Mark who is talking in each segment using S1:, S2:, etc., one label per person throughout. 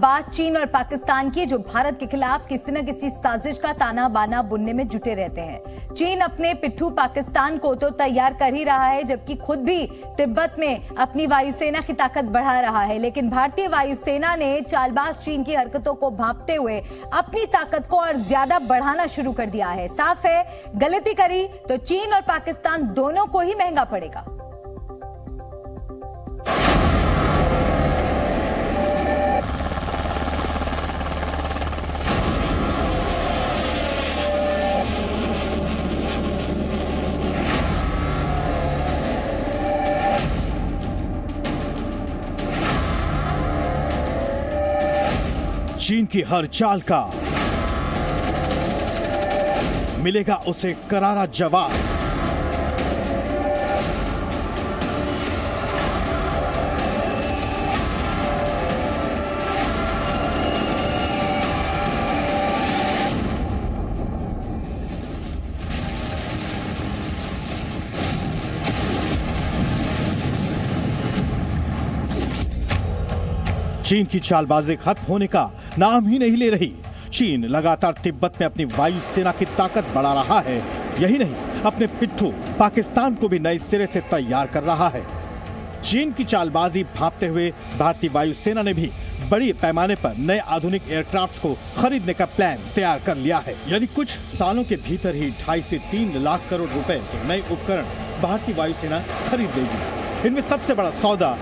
S1: बात चीन और पाकिस्तान की, जो भारत के खिलाफ किसी न किसी साजिश का ताना बाना बुनने में जुटे रहते हैं। चीन अपने पिट्ठू पाकिस्तान को तो तैयार कर ही रहा है, जबकि खुद भी तिब्बत में अपनी वायुसेना की ताकत बढ़ा रहा है। लेकिन भारतीय वायुसेना ने चालबाज चीन की हरकतों को भांपते हुए अपनी ताकत को और ज्यादा बढ़ाना शुरू कर दिया है। साफ है, गलती करी तो चीन और पाकिस्तान दोनों को ही महंगा पड़ेगा।
S2: चीन की हर चाल का मिलेगा उसे करारा जवाब। चीन की चालबाजी खत्म होने का नाम ही नहीं ले रही। चीन लगातार तिब्बत में अपनी वायुसेना की ताकत बढ़ा रहा है। यही नहीं, अपने पिट्ठू पाकिस्तान को भी नए सिरे से तैयार कर रहा है। चीन की चालबाजी भांपते हुए भारतीय वायुसेना ने भी बड़ी पैमाने पर नए आधुनिक एयरक्राफ्ट को खरीदने का प्लान तैयार कर लिया है। यानी कुछ सालों के भीतर ही 2.5 से 3 लाख करोड़ रुपए के नए उपकरण भारतीय वायुसेना खरीद लेगी। इनमें सबसे बड़ा सौदा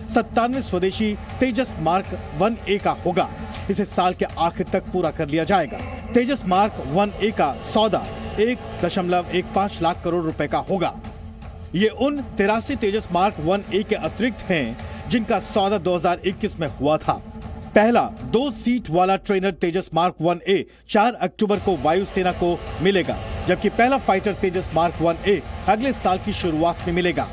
S2: 97 स्वदेशी तेजस मार्क 1A का होगा। इसे साल के आखिर तक पूरा कर लिया जाएगा। तेजस मार्क 1A का सौदा 1.15 लाख करोड़ रुपए का होगा। ये उन 83 तेजस मार्क 1A के अतिरिक्त हैं जिनका सौदा 2021 में हुआ था। पहला 2 सीट वाला ट्रेनर तेजस मार्क 1A 4 अक्टूबर को वायुसेना को मिलेगा, जबकि पहला फाइटर तेजस मार्क 1A अगले साल की शुरुआत में मिलेगा।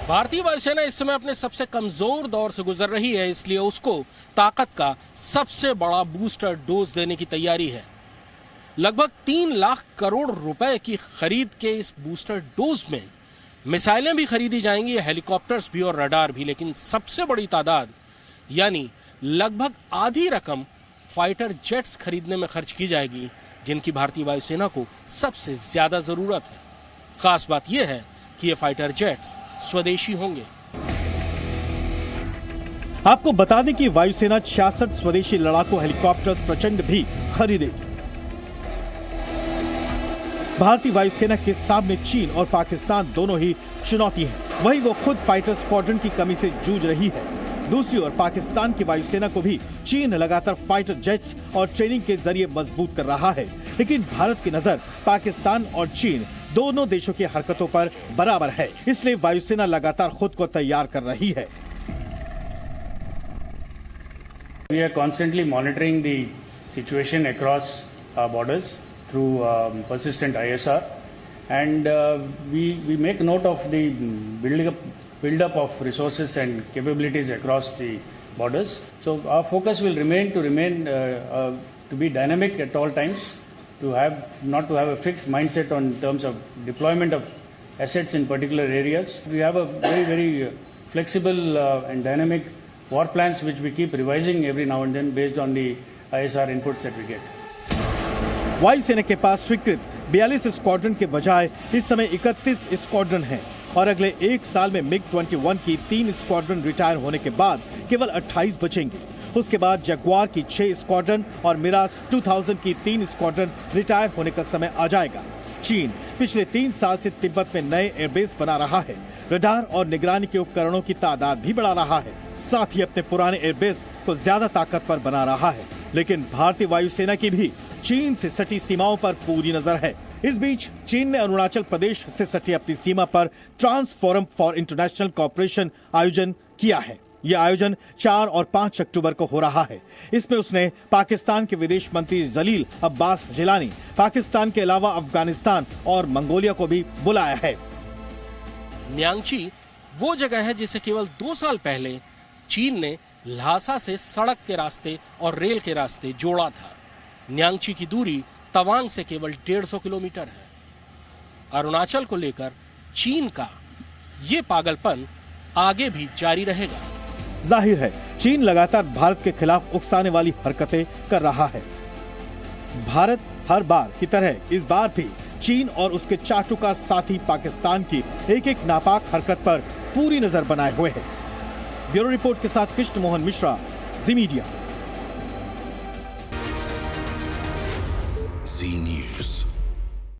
S3: भारतीय वायुसेना इस समय अपने सबसे कमजोर दौर से गुजर रही है, इसलिए उसको ताकत का सबसे बड़ा बूस्टर डोज देने की तैयारी है। लगभग 3 लाख करोड़ रुपए की खरीद के इस बूस्टर डोज में मिसाइलें भी खरीदी जाएंगी, हेलीकॉप्टर्स भी और रडार भी, लेकिन सबसे बड़ी तादाद यानी लगभग आधी रकम फाइटर जेट्स खरीदने में खर्च की जाएगी, जिनकी भारतीय वायुसेना को सबसे ज्यादा जरूरत है। खास बात यह है कि ये फाइटर जेट्स स्वदेशी होंगे।
S2: आपको बता दें कि वायुसेना 66 स्वदेशी लड़ाकू हेलीकॉप्टर्स प्रचंड भी खरीदेगी। भारतीय वायुसेना के सामने चीन और पाकिस्तान दोनों ही चुनौती हैं। वहीं वो खुद फाइटर स्क्वाड्रन की कमी से जूझ रही है। दूसरी ओर पाकिस्तान की वायुसेना को भी चीन लगातार फाइटर जेट्स और ट्रेनिंग के जरिए मजबूत कर रहा है। लेकिन भारत की नजर पाकिस्तान और चीन दोनों देशों की हरकतों पर बराबर है, इसलिए वायुसेना लगातार खुद को तैयार कर रही है।
S4: We are constantly monitoring the situation across our borders through persistent ISR, and we make note of the build up of resources and capabilities across the borders. So our focus will remain to be dynamic at all times, not to have a fixed mindset on terms of deployment of assets in particular areas. We have a very flexible and dynamic war plans which we keep revising every now and then based on the ISR inputs that we get.
S2: वायुसेना के पास स्वीकृत 42 squadron के बजाय इस समय 31 squadron हैं और अगले 1 साल में MiG-21 की 3 स्क्वाड्रन रिटायर होने के बाद केवल 28 बचेंगे। उसके बाद जगुआर की 6 स्क्वाड्रन और मिराज 2000 की 3 स्क्वाड्रन रिटायर होने का समय आ जाएगा। चीन पिछले 3 साल से तिब्बत में नए एयरबेस बना रहा है, रडार और निगरानी के उपकरणों की तादाद भी बढ़ा रहा है, साथ ही अपने पुराने एयरबेस को ज्यादा ताकतवर बना रहा है। लेकिन भारतीय वायुसेना की भी चीन से सटी सीमाओं पर पूरी नजर है। इस बीच चीन ने अरुणाचल प्रदेश से सटी अपनी सीमा पर trans forum for international cooperation आयोजन किया है। यह आयोजन 4 और 5 अक्टूबर को हो रहा है। इसमें उसने पाकिस्तान के विदेश मंत्री जलील अब्बास जिलानी, पाकिस्तान के अलावा अफगानिस्तान और मंगोलिया को भी बुलाया है।
S3: न्यांगची वो जगह है जिसे केवल 2 साल पहले चीन ने ल्हासा से सड़क के रास्ते और रेल के रास्ते जोड़ा था। न्यांगची की दूरी तवांग से केवल 150 किलोमीटर है। अरुणाचल को लेकर चीन का ये पागलपन आगे भी जारी रहेगा।
S2: जाहिर है चीन लगातार भारत के खिलाफ उकसाने वाली हरकतें कर रहा है। भारत हर बार की तरह इस बार भी चीन और उसके चाटुकार साथी पाकिस्तान की एक एक नापाक हरकत पर पूरी नजर बनाए हुए है। ब्यूरो रिपोर्ट के साथ कृष्ण मोहन मिश्रा, जी मीडिया।
S5: जी न्यूज़।